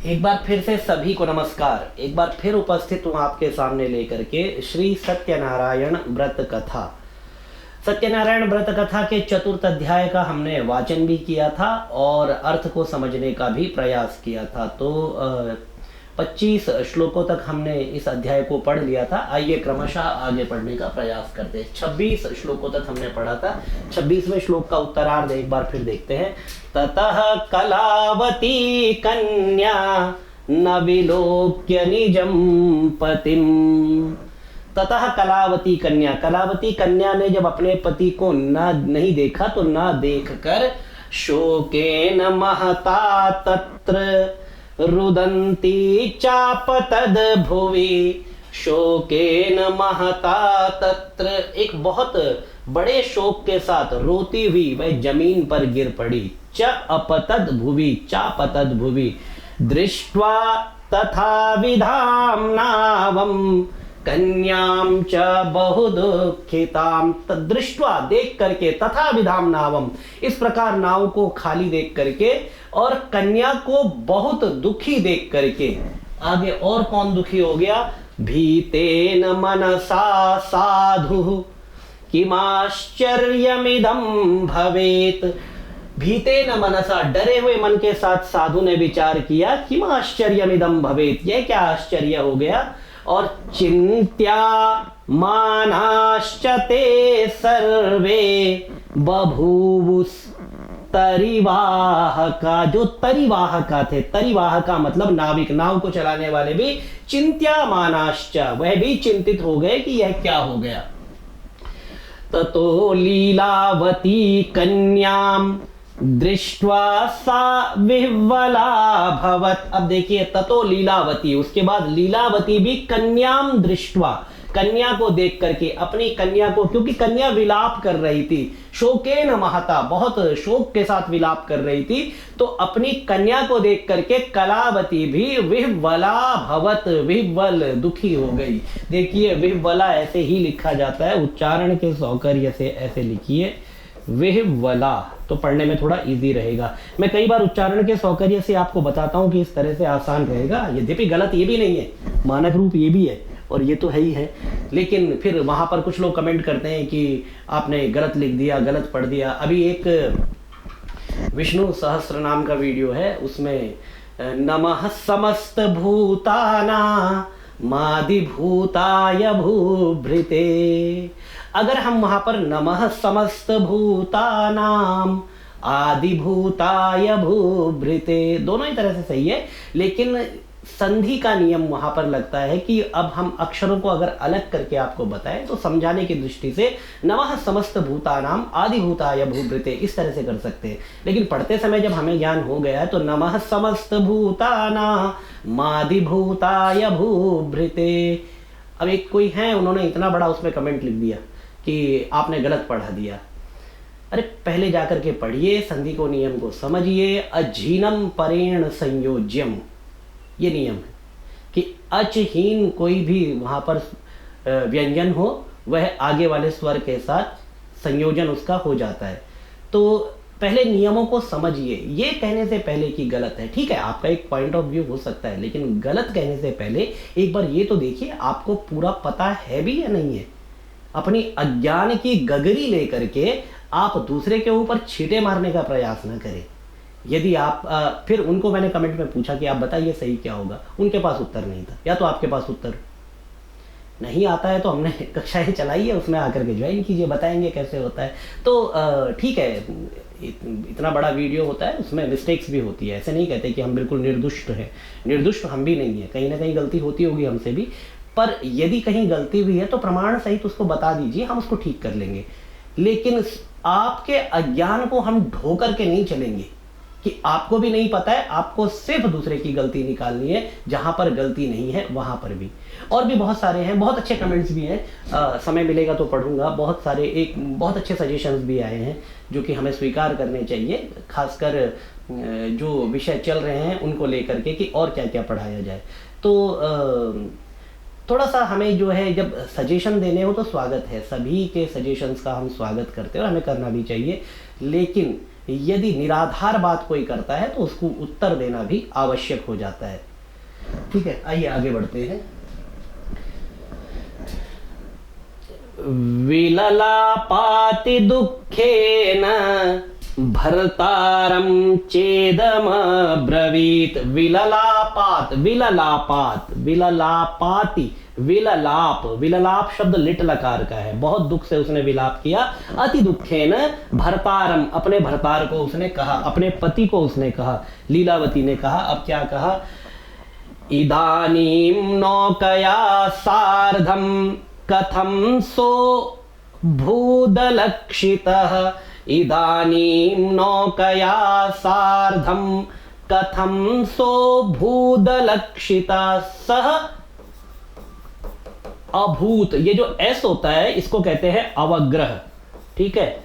एक बार फिर से सभी को नमस्कार। एक बार फिर उपस्थित हूँ आपके सामने लेकर के श्री सत्यनारायण व्रत कथा। सत्यनारायण व्रत कथा के चतुर्थ अध्याय का हमने वाचन भी किया था और अर्थ को समझने का भी प्रयास किया था। तो 25 श्लोकों तक हमने इस अध्याय को पढ़ लिया था। आइए क्रमशः आगे पढ़ने का प्रयास करते हैं। 26 श्लोकों तक हमने पढ़ा था। 26वें श्लोक का उत्तरार्ध एक बार फिर देखते हैं। ततः कलावती कन्या न विलोक्य निजं पतिम। ततः कलावती कन्या, कलावती कन्या ने जब अपने पति को नहीं देखा तो न देखकर शोकेन महता तत्र रुदन्ती चापतद भुवि। शोकेन महता तत्र, एक बहुत बड़े शोक के साथ रोती हुई वह जमीन पर गिर पड़ी। च अपतद भुवि, चापतद भुवि। दृष्ट्वा तथा विधाम्नावम कन्याम च बहु दुखिताम। दृष्ट्वा, देख करके, तथा विधाम नावम, इस प्रकार नाव को खाली देख करके, और कन्या को बहुत दुखी देख करके। आगे और कौन दुखी हो गया? भीतेन मनसा साधु किमाश्चर्यमिदं भवेत। भीतेन मनसा, डरे हुए मन के साथ साधु ने विचार किया, किमाश्चर्यमिदं भवेत, यह क्या आश्चर्य हो गया। और चिंत्या मानाश्च ते सर्वे बभूवुस् तरिवाहका। जो तरिवाहका थे, तरिवाहका मतलब नाविक, नाव को चलाने वाले भी चिंत्या मानाश्च, वह भी चिंतित हो गए कि यह क्या हो गया। ततो लीलावती कन्याम दृष्ट्वा सा विह्वला भवत। अब देखिए, ततो लीलावती, उसके बाद लीलावती भी कन्याम दृष्ट्वा, कन्या को देख करके, अपनी कन्या को, क्योंकि कन्या विलाप कर रही थी, शोकेन महता, बहुत शोक के साथ विलाप कर रही थी, तो अपनी कन्या को देख करके कलावती भी विह्वला भवत, विह्वल, दुखी हो गई। देखिए, विह्वला ऐसे ही लिखा जाता है, उच्चारण के सौकर्य से ऐसे लिखिए, विह्वला, तो पढ़ने में थोड़ा इजी रहेगा। मैं कई बार उच्चारण के सौकर्य से आपको बताता हूं कि इस तरह से आसान रहेगा। यद्यपि गलत ये भी नहीं है, मानक रूप ये भी है और ये तो है ही है, लेकिन फिर वहां पर कुछ लोग कमेंट करते हैं कि आपने गलत लिख दिया, गलत पढ़ दिया। अभी एक विष्णु सहस्त्र नाम का वीडियो है, उसमें नमः समस्त भूताना मादिभूताय भूभृते, अगर हम वहां पर नमः समस्त भूतानाम आदिभूताय भूभृते, दोनों ही तरह से सही है, लेकिन संधि का नियम वहां पर लगता है कि अब हम अक्षरों को अगर अलग करके आपको बताएं तो समझाने की दृष्टि से नमः समस्त भूतानाम आदिभूताय भूभृते इस तरह से कर सकते हैं। लेकिन पढ़ते समय जब हमें ज्ञान हो गया है तो नमः समस्त भूतानाम आदिभूताय भूभृते। अब एक कोई है, उन्होंने इतना बड़ा उसमें कमेंट लिख दिया कि आपने गलत पढ़ा दिया। अरे पहले जाकर के पढ़िए, संधि को नियम को समझिए। अजीनम परेण संयोज्यम, ये नियम है कि अचहीन कोई भी वहां पर व्यंजन हो वह आगे वाले स्वर के साथ संयोजन उसका हो जाता है। तो पहले नियमों को समझिए। ये कहने से पहले कि गलत है, ठीक है, आपका एक पॉइंट ऑफ व्यू हो सकता है, लेकिन गलत कहने से पहले एक बार ये तो देखिए आपको पूरा पता है भी या नहीं है। अपनी अज्ञान की गगरी लेकर के आप दूसरे के ऊपर छींटे मारने का प्रयास न करें। यदि आप फिर उनको मैंने कमेंट में पूछा कि आप बताइए सही क्या होगा, उनके पास उत्तर नहीं था, या तो आपके पास उत्तर नहीं आता है तो हमने कक्षाएं चलाई है, उसमें आकर के ज्वाइन कीजिए, बताएंगे कैसे होता है। तो ठीक है, इतना बड़ा वीडियो होता है, उसमें मिस्टेक्स भी होती है, ऐसे नहीं कहते कि हम बिल्कुल निर्दुष्ट हैं, निर्दुष्ट हम भी नहीं है, कहीं ना कहीं गलती होती होगी हमसे भी, पर यदि कहीं गलती हुई है तो प्रमाण सहित उसको बता दीजिए, हम उसको ठीक कर लेंगे। लेकिन आपके अज्ञान को हम ढो करके नहीं चलेंगे कि आपको भी नहीं पता है, आपको सिर्फ दूसरे की गलती निकालनी है, जहां पर गलती नहीं है वहां पर भी। और भी बहुत सारे हैं, बहुत अच्छे कमेंट्स भी हैं, समय मिलेगा तो पढ़ूंगा। बहुत सारे, एक बहुत अच्छे सजेशंस भी आए हैं जो कि हमें स्वीकार करने चाहिए, खासकर जो विषय चल रहे हैं उनको लेकर के कि और क्या क्या पढ़ाया जाए। तो थोड़ा सा हमें जो है, जब सजेशन देने हो तो स्वागत है, सभी के सजेशंस का हम स्वागत करते हैं और हमें करना भी चाहिए, लेकिन यदि निराधार बात कोई करता है तो उसको उत्तर देना भी आवश्यक हो जाता है। ठीक है, आइए आगे बढ़ते हैं। विललापाति दुःखेन भर्तारं चेदमब्रवीत्। विललापात, विललापात, विललापाति, विललाप, विललाप शब्द लिट लकार का है। बहुत दुख से उसने विलाप किया। अति दुखेन भर्तारम, अपने भर्तार को उसने कहा, अपने पति को उसने कहा, लीलावती ने कहा। अब क्या कहा? इदानीं नौकया सार्धम कथं सो भूदलक्षितः। इदानीं नौकया सार्धम कथं सो भूदलक्षितः। सह अभूत, ये जो एस होता है इसको कहते हैं अवग्रह। ठीक है,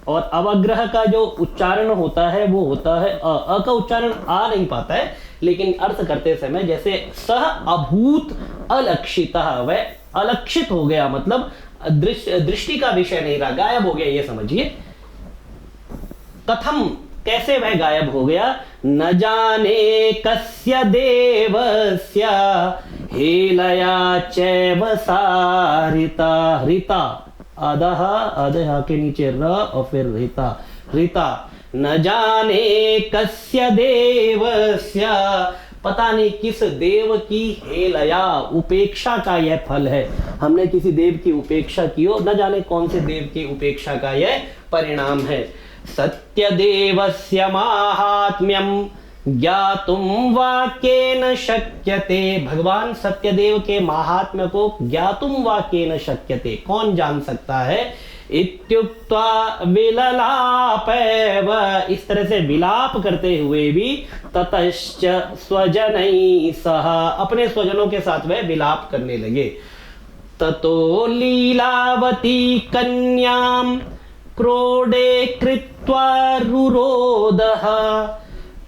और अवग्रह का जो उच्चारण होता है वो होता है अ का उच्चारण आ नहीं पाता है, लेकिन अर्थ करते समय जैसे सह अभूत अलक्षितः, वह अलक्षित हो गया, मतलब दृष्टि का विषय नहीं रहा, गायब हो गया, ये समझिए। कथम, कैसे वह गायब हो गया? न जाने कस्य देवस्य हेलया चैव सारिता। रिता, अधः, अधः के नीचे र और फिर रिता, रिता। न जाने कस्य देवस्य, पता नहीं किस देव की हेलया, उपेक्षा का यह फल है। हमने किसी देव की उपेक्षा की हो, न जाने कौन से देव की उपेक्षा का यह परिणाम है। सत्यदेवस्य माहात्म्यम ज्ञातुम वाक्येन शक्यते। भगवान सत्यदेव के महात्म्य को ज्ञातुम वाक्येन शक्यते, कौन जान सकता है? इत्युक्त्वा विललापैव, इस तरह से विलाप करते हुए भी, ततश्च स्वजनैः सह, अपने स्वजनों के साथ वह विलाप करने लगे। ततो लीलावती कन्याम क्रोडे कृत्वा रुरोदः।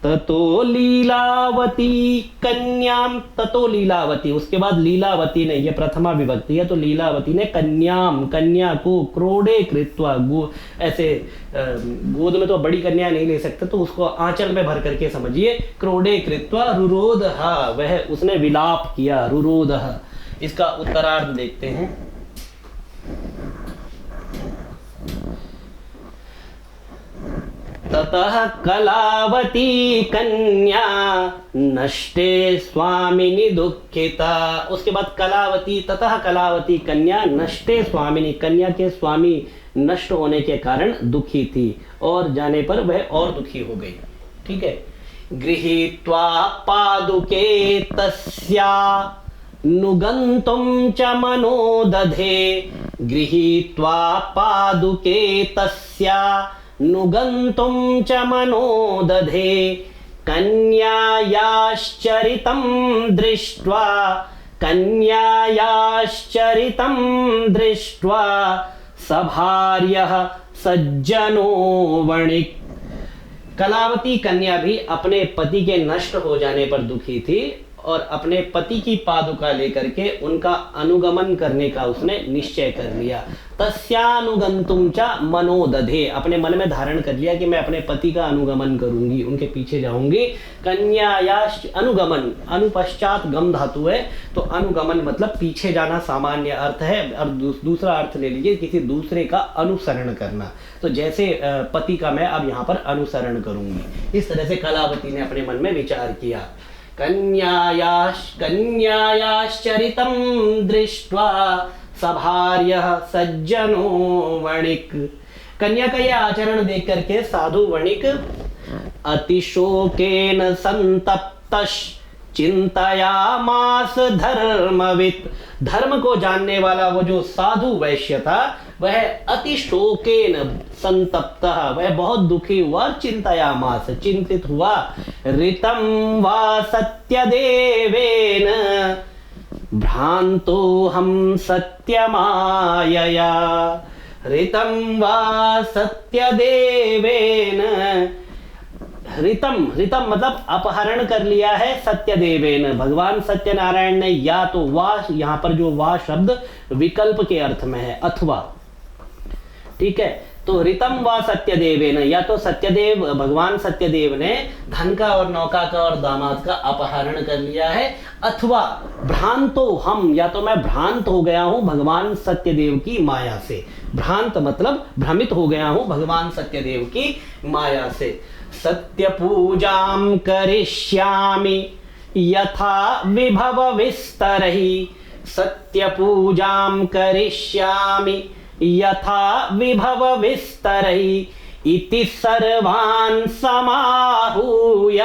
ततो लीलावती कन्याम, ततो लीलावती, उसके बाद लीलावती ने, यह प्रथमा विभक्ति है, तो लीलावती ने कन्याम, कन्या को, क्रोडे कृत्वा, ऐसे गोद में तो बड़ी कन्या नहीं ले सकते, तो उसको आंचल में भर करके समझिए। क्रोडे कृत्वा रुरोदः, वह उसने विलाप किया, रुरोदः। इसका उत्तरार्ध देखते हैं। ततः कलावती कन्या नष्टे स्वामिनी दुखिता। उसके बाद कलावती, ततः कलावती कन्या नष्टे स्वामिनी, कन्या के स्वामी नष्ट होने के कारण दुखी थी, और जाने पर वह और दुखी हो गई। ठीक है। गृहीत्वा पादुके तस्या नुगन्तुं च मनो दधे। गृहीत्वा पादुके तस्या नुगन्तुं च मनो दधे। कन्यायाश्चरितं दृष्ट्वा, कन्यायाश्चरितं दृष्ट्वा सभार्यः सज्जनो वणिक्। कलावती कन्या भी अपने पति के नष्ट हो जाने पर दुखी थी, और अपने पति की पादुका लेकर के उनका अनुगमन करने का उसने निश्चय कर लिया। तस्यानुगंतुम च मनोदधे, अपने मन में धारण कर लिया कि मैं अपने पति का अनुगमन करूंगी, उनके पीछे जाऊंगी। कन्यायाश्च, अनुगमन, अनुपश्चात गम धातु है, तो अनुगमन मतलब पीछे जाना सामान्य अर्थ है, और दूसरा अर्थ ले लीजिए किसी दूसरे का अनुसरण करना। तो जैसे पति का मैं अब यहाँ पर अनुसरण करूंगी, इस तरह से कलावती ने अपने मन में विचार किया। कन्यायाश्चरितं दृष्ट्वा सभार्यः सज्जनो वणिक्। कन्या का यह आचरण देख करके साधु वणिक अतिशोकेन संतप्तश् चिंतयामास धर्मवित्। धर्म को जानने वाला वो जो साधु वैश्य था, वह अति शोकेन संतप्तः, वह बहुत दुखी हुआ। चिंतयामास, चिंतित हुआ। ऋतं वा सत्यदेवेन भ्रांतो हम सत्यमायया। ऋतं वा सत्यदेवेन, ऋतम, ऋतम मतलब अपहरण कर लिया है सत्यदेवेन, भगवान सत्यनारायण ने। या तो वा, यहां पर जो वा शब्द विकल्प के अर्थ में है, अथवा। ठीक है, तो ऋतम व सत्यदेवेन, या तो सत्यदेव भगवान सत्यदेव ने धन का और नौका का और दामाद का अपहरण कर लिया है, अथवा भ्रांतो हम, या तो मैं भ्रांत हो गया हूं भगवान सत्यदेव की माया से। भ्रांत मतलब भ्रमित हो गया हूं भगवान सत्यदेव की माया से। सत्य पूजाम करिष्यामि यथा विभव विस्तरहि, सत्य पूजाम करिष्यामि यथा विभव विस्तरहि, इति सर्वान् समाहूय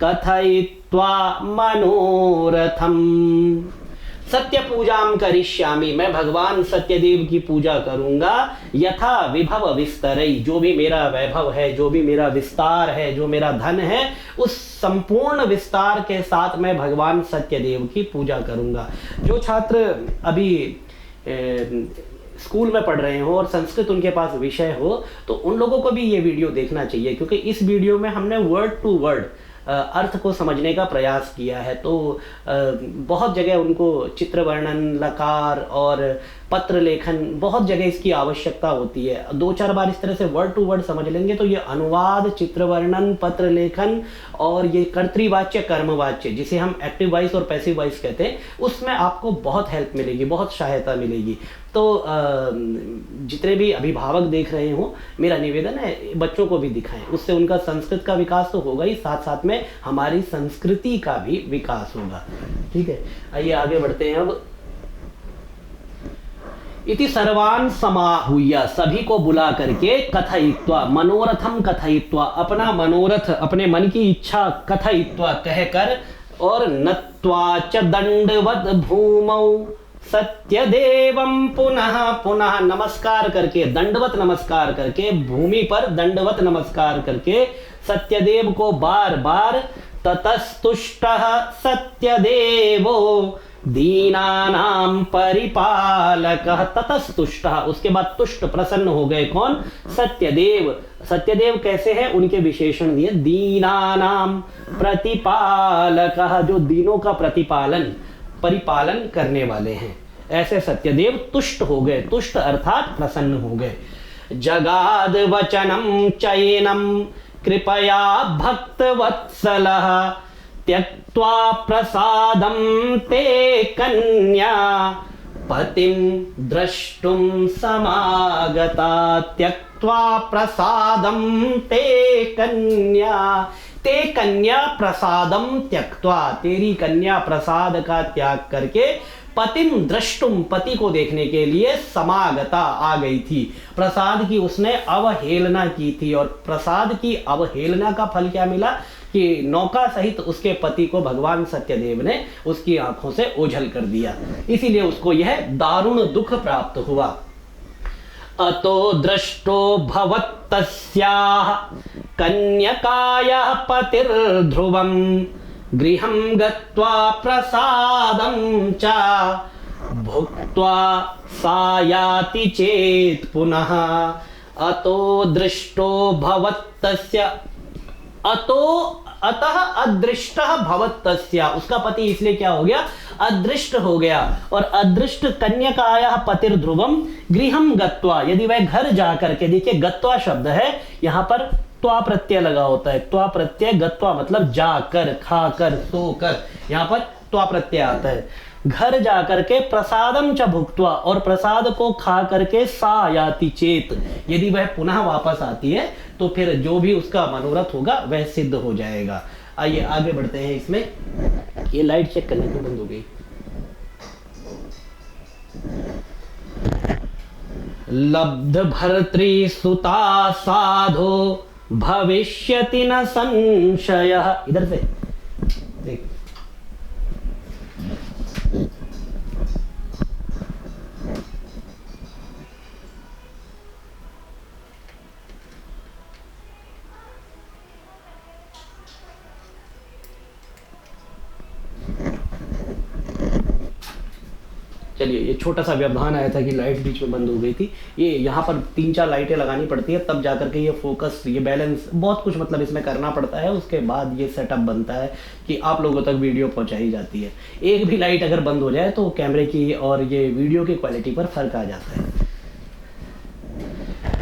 कथयित्वा मनोरथम। सत्य पूजाम करिष्यामि, मैं भगवान सत्यदेव की पूजा करूंगा, यथा विभव विस्तरई, जो भी मेरा वैभव है, जो भी मेरा विस्तार है, जो मेरा धन है, उस संपूर्ण विस्तार के साथ मैं भगवान सत्यदेव की पूजा करूंगा। जो छात्र अभी स्कूल में पढ़ रहे हो और संस्कृत उनके पास विषय हो, तो उन लोगों को भी ये वीडियो देखना चाहिए, क्योंकि इस वीडियो में हमने वर्ड टू वर्ड अर्थ को समझने का प्रयास किया है। तो बहुत जगह उनको चित्र वर्णन, लकार और पत्र लेखन, बहुत जगह इसकी आवश्यकता होती है। 2-4 बार इस तरह से वर्ड टू वर्ड समझ लेंगे तो ये अनुवाद, चित्र वर्णन, पत्र लेखन और ये कर्तृवाच्य कर्मवाच्य, जिसे हम एक्टिव वॉइस और पैसिव वॉइस कहते हैं, उसमें आपको बहुत हेल्प मिलेगी, बहुत सहायता मिलेगी। तो जितने भी अभिभावक देख रहे हो, मेरा निवेदन है बच्चों को भी दिखाएं, उससे उनका संस्कृत का विकास तो होगा ही, साथ साथ में हमारी संस्कृति का भी विकास होगा। ठीक है, आइए आगे बढ़ते हैं। अब इति सर्वान् समाहूय, सभी को बुला करके, कथयित्वा, मनोरथम कथयित्वा, अपना मनोरथ, अपने मन की इच्छा कथयित्वा कहकर, और नत्वा च दंडवत भूमौ सत्यदेवम पुनः पुनः, नमस्कार करके, दंडवत नमस्कार करके, भूमि पर दंडवत नमस्कार करके सत्यदेव को बार बार, ततस्तुष्टः सत्यदेवो दीनानां परिपालकः, ततस्तुष्टः, उसके बाद तुष्ट प्रसन्न हो गए कौन? सत्यदेव। सत्यदेव कैसे हैं? उनके विशेषण दिए, दीनानां प्रतिपालकः, जो दीनों का प्रतिपालन, परिपालन करने वाले हैं, ऐसे सत्यदेव तुष्ट हो गए। तुष्ट अर्थात प्रसन्न हो गए। जगाद वचनम चयनम कृपया भक्तवत्सलः, त्यक्त्वा प्रसादं ते कन्या पतिं द्रष्टुं समागता, त्यक्त्वा प्रसादं ते कन्या, ते कन्या प्रसादम त्यक्त्वा, तेरी कन्या प्रसाद का त्याग करके, पतिम द्रष्टुम, पति को देखने के लिए, समागता आ गई थी। प्रसाद की उसने अवहेलना की थी, और प्रसाद की अवहेलना का फल क्या मिला कि नौका सहित उसके पति को भगवान सत्यदेव ने उसकी आंखों से ओझल कर दिया, इसीलिए उसको यह दारुण दुख प्राप्त हुआ। अतो दृष्टो भवत्तस्याः कन्यकायाः पतिर्ध्रुवं, गृहं गत्वा प्रसादं च भुक्त्वा सा याति चेत् पुनः। अतो दृष्टो भवत्तस्य, अतो अतः अदृष्टः भवत्तस्य, उसका पति इसलिए क्या हो गया? अदृष्ट हो गया। और अदृष्ट कन्यकायाः पतिर्ध्रुवम गृहं गत्वा, यदि वह घर जाकर के, देखिए गत्वा शब्द है, यहां पर त्वा प्रत्यय लगा होता है। त्वा प्रत्यय, गत्वा मतलब जाकर, खाकर, सोकर, यहां पर त्वा प्रत्यय आता है। घर जाकर के, प्रसादम च भुक्त्वा, और प्रसाद को खा करके, सा याति चेत, यदि वह पुनः वापस आती है तो फिर जो भी उसका मनोरथ होगा वह सिद्ध हो जाएगा। आइए आगे बढ़ते हैं। इसमें ये लाइट चेक करने को बंद हो गई। लब्ध भर्तृ सुता साधो भविष्यति न संशयः, इधर से देख, चलिए, ये छोटा सा व्यवधान आया था कि लाइट बीच में बंद हो गई थी। ये यहाँ पर 3-4 लाइटें लगानी पड़ती है, तब जाकर के ये फोकस, ये बैलेंस, बहुत कुछ मतलब इसमें करना पड़ता है। उसके बाद ये सेटअप बनता है कि आप लोगों तक वीडियो पहुँचाई जाती है। एक भी लाइट अगर बंद हो जाए तो कैमरे की और ये वीडियो की क्वालिटी पर फर्क आ जाता है।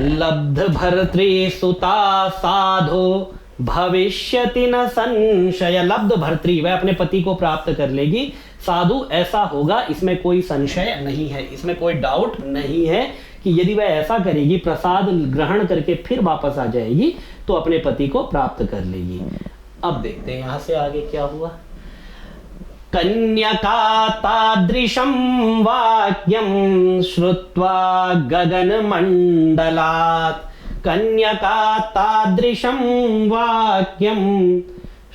लब्ध भर्तृ सुता साधो भविष्यति न संशय। लब्ध भर्तृ, वह अपने पति को प्राप्त कर लेगी, साधु ऐसा होगा, इसमें कोई संशय नहीं है, इसमें कोई डाउट नहीं है कि यदि वह ऐसा करेगी, प्रसाद ग्रहण करके फिर वापस आ जाएगी तो अपने पति को प्राप्त कर लेगी। अब देखते हैं यहां से आगे क्या हुआ। कन्यका तादृशं वाक्यं श्रुत्वा गगनमण्डलात्। कन्यका तादृशं वाक्यं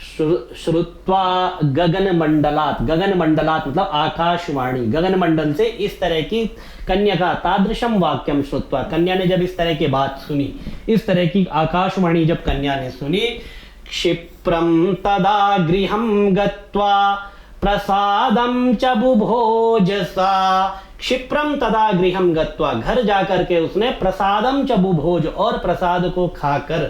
श्रुत्वा गगनमण्डलात्। गगनमण्डलात् मतलब आकाशवाणी, गगनमंडल से इस तरह की कन्यका तादृशम वाक्यम श्रुत्वा, कन्या ने जब इस तरह की बात सुनी, इस तरह की आकाशवाणी जब कन्या ने सुनी, क्षिप्रम तदा गृहं गत्वा प्रसादम च बुभोजसा। क्षिप्रम तदा गृहं गत्वा, घर जाकर के उसने प्रसादम च बुभोज, और प्रसाद को खाकर,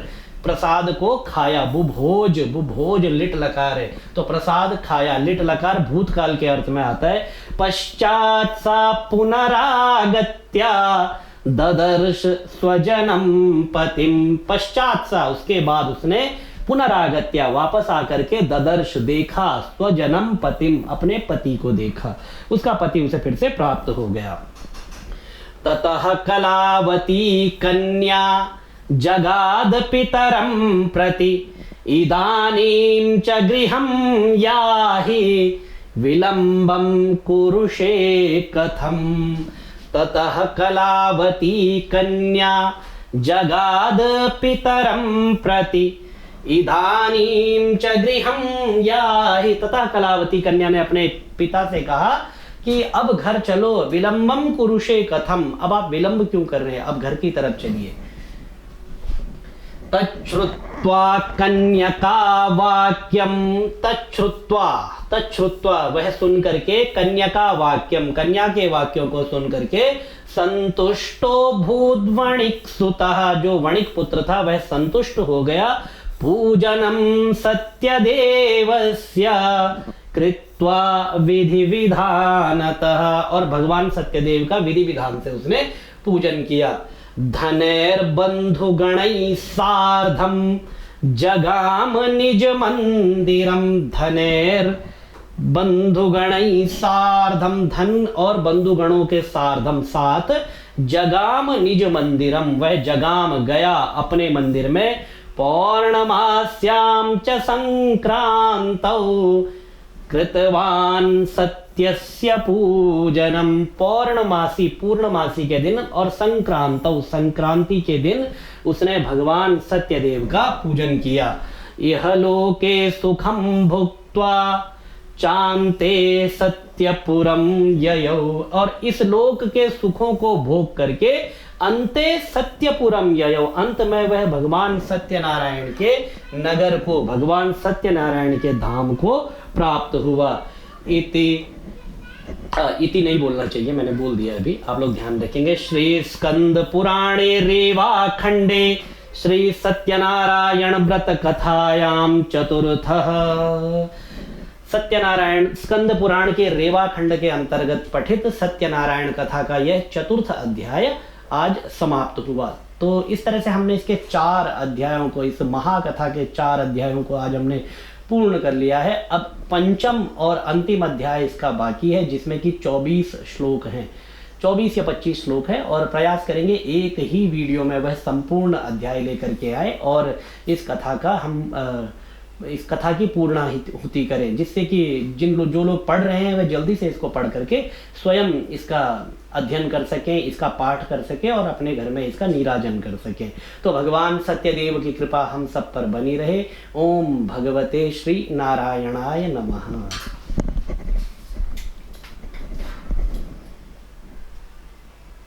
प्रसाद को खाया। बुभोज, बुभोज लिट लकार है तो प्रसाद खाया, लिट लकार भूतकाल के अर्थ में आता है। पश्चात सा पुनरागत्या ददर्श स्वजनम पतिम। पश्चात सा, उसके बाद उसने पुनरागत्या, वापस आकर के ददर्श देखा, स्वजनम पतिम, अपने पति को देखा, उसका पति उसे फिर से प्राप्त हो गया। ततः कलावती कन्या जगाद पितरं प्रति, इदानीं च गृहं याहि विलंबं कुरुषे कथम। ततः कलावती कन्या जगाद पितरं प्रति, इदानीं च गृहं याहि। तथा कलावती कन्या ने अपने पिता से कहा कि अब घर चलो, विलंबम कुरुषे कथम, अब आप विलंब क्यों कर रहे हैं, अब घर की तरफ चलिए। तच्छ्रुत्वा कन्यका वाक्यम, तच्छ्रुत्वा, तच्छ्रुत्वा वह सुन करके, कन्यका वाक्यम, कन्या के वाक्यों को सुन करके, संतुष्टो भूत वणिक सुतः, जो वणिक पुत्र था वह संतुष्ट हो गया। पूजनम सत्यदेवस्य कृत्वा विधि विधानतः, और भगवान सत्यदेव का विधि विधान से उसने पूजन किया। धनेर बंधुगणैः सार्धम जगाम निज मंदिरम। धनेर बंधुगणैः सार्धम, धन और बंधुगणों के सार्धम साथ, जगाम निज मंदिरम, वह जगाम गया अपने मंदिर में। पौर्णमास्यां च संक्रांतौ कृतवान सत्यस्य पूजनम। पौर्णमासी, पूर्णमासी के दिन, और संक्रांतौ, संक्रांति के दिन उसने भगवान सत्यदेव का पूजन किया। यह लोके सुखम भुक्त्वा चांते सत्यपुरम ययौ, और इस लोक के सुखों को भोग करके अंते सत्यपुरम ययौ, अंत में वह भगवान सत्यनारायण के नगर को, भगवान सत्यनारायण के धाम को प्राप्त हुआ। इति नहीं बोलना चाहिए, मैंने बोल दिया अभी, आप लोग ध्यान रखेंगे। श्री स्कंद पुराणे रेवा खंडे श्री सत्यनारायण व्रत कथायाम चतुर्थः। सत्यनारायण स्कंद पुराण के रेवा खंड के अंतर्गत पठित सत्यनारायण कथा का यह चतुर्थ अध्याय आज समाप्त हुआ। तो इस तरह से हमने इसके 4 अध्यायों को, इस महाकथा के 4 अध्यायों को आज हमने पूर्ण कर लिया है। अब पंचम और अंतिम अध्याय इसका बाकी है, जिसमें कि 24 श्लोक हैं, 24 या 25 श्लोक है, और प्रयास करेंगे एक ही वीडियो में वह संपूर्ण अध्याय लेकर के आए और इस कथा का हम इस कथा की पूर्णाहुति करें, जिससे कि जो लोग पढ़ रहे हैं वह जल्दी से इसको पढ़ करके स्वयं इसका अध्ययन कर सकें, इसका पाठ कर सकें और अपने घर में इसका नीराजन कर सकें। तो भगवान सत्यदेव की कृपा हम सब पर बनी रहे। ओम भगवते श्री नारायणाय नमः।